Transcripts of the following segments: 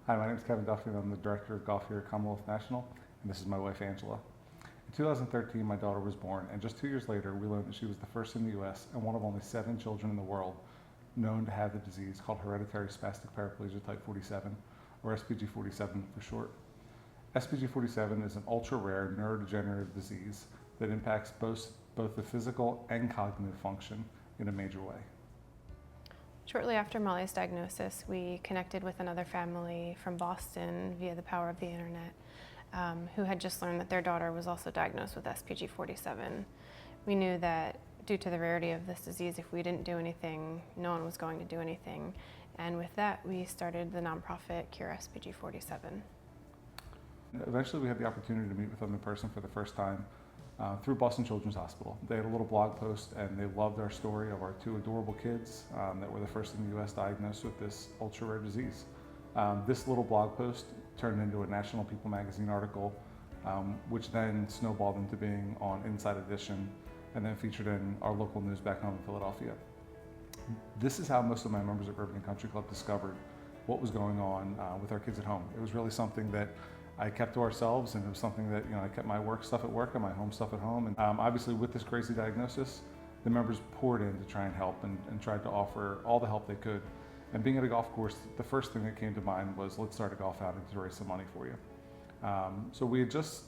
Hi, my name is Kevin Duffy and I'm the Director of Golf here at Commonwealth National, and this is my wife Angela. In 2013, my daughter was born, and just 2 years later, we learned that she was the first in the U.S. and one of only 7 children in the world known to have the disease called hereditary spastic paraplegia type 47, or SPG47 for short. SPG47 is an ultra-rare neurodegenerative disease that impacts both the physical and cognitive function in a major way. Shortly after Molly's diagnosis, we connected with another family from Boston via the power of the internet who had just learned that their daughter was also diagnosed with SPG47. We knew that due to the rarity of this disease, if we didn't do anything, no one was going to do anything. And with that, we started the nonprofit Cure SPG47. Eventually, we had the opportunity to meet with them in person for the first time through Boston Children's Hospital. They had a little blog post and they loved our story of our 2 adorable kids that were the first in the U.S. diagnosed with this ultra-rare disease. This little blog post turned into a National People magazine article, which then snowballed into being on Inside Edition and then featured in our local news back home in Philadelphia. This is how most of my members at Urban Country Club discovered what was going on with our kids at home. It was really something that I kept to ourselves, and it was something that I kept my work stuff at work and my home stuff at home. And obviously, with this crazy diagnosis, the members poured in to try and help and tried to offer all the help they could. And being at a golf course, the first thing that came to mind was, let's start a golf outing to raise some money for you. So we had just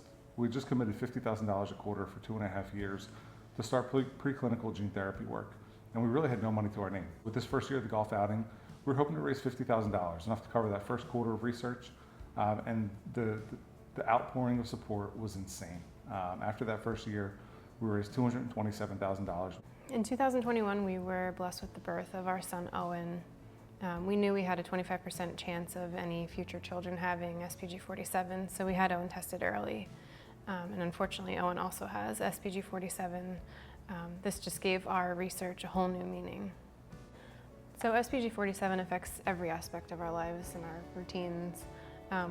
committed $50,000 a quarter for 2.5 years to start preclinical gene therapy work, and we really had no money to our name. With this first year of the golf outing, we were hoping to raise $50,000, enough to cover that first quarter of research. And the outpouring of support was insane. After that first year, we raised $227,000. In 2021, we were blessed with the birth of our son, Owen. We knew we had a 25% chance of any future children having SPG47, so we had Owen tested early. And unfortunately, Owen also has SPG47. This just gave our research a whole new meaning. So SPG47 affects every aspect of our lives and our routines.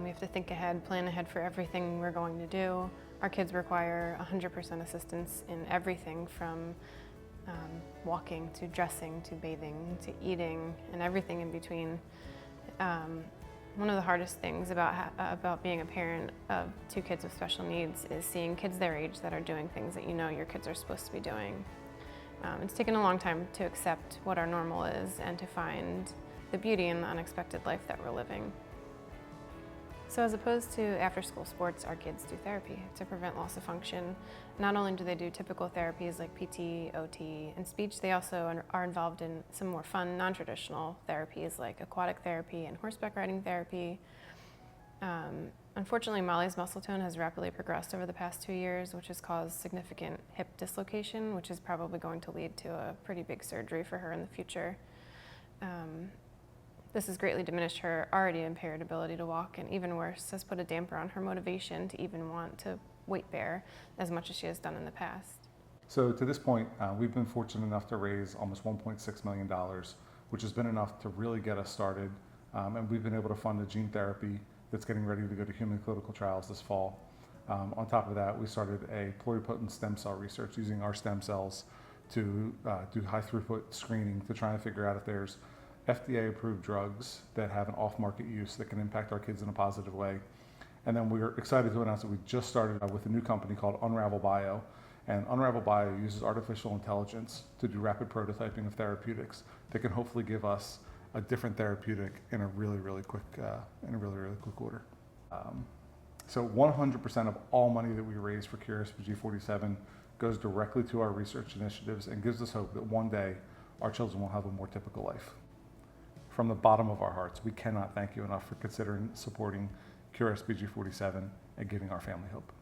We have to think ahead, plan ahead for everything we're going to do. Our kids require 100% assistance in everything from walking to dressing to bathing to eating and everything in between. One of the hardest things about being a parent of 2 kids with special needs is seeing kids their age that are doing things that your kids are supposed to be doing. It's taken a long time to accept what our normal is and to find the beauty in the unexpected life that we're living. So as opposed to after-school sports, our kids do therapy to prevent loss of function. Not only do they do typical therapies like PT, OT, and speech, they also are involved in some more fun, non-traditional therapies like aquatic therapy and horseback riding therapy. Unfortunately, Molly's muscle tone has rapidly progressed over the past 2 years, which has caused significant hip dislocation, which is probably going to lead to a pretty big surgery for her in the future. This has greatly diminished her already impaired ability to walk, and even worse, has put a damper on her motivation to even want to weight bear as much as she has done in the past. So to this point, we've been fortunate enough to raise almost $1.6 million, which has been enough to really get us started. And we've been able to fund a gene therapy that's getting ready to go to human clinical trials this fall. On top of that, we started a pluripotent stem cell research using our stem cells to do high throughput screening to try and figure out if there's FDA-approved drugs that have an off-market use that can impact our kids in a positive way. And then we're excited to announce that we just started with a new company called Unravel Bio. And Unravel Bio uses artificial intelligence to do rapid prototyping of therapeutics that can hopefully give us a different therapeutic in a really quick order. So 100% of all money that we raise for Cure SPG47 goes directly to our research initiatives and gives us hope that one day our children will have a more typical life. From the bottom of our hearts, we cannot thank you enough for considering supporting Cure SPG47 and giving our family hope.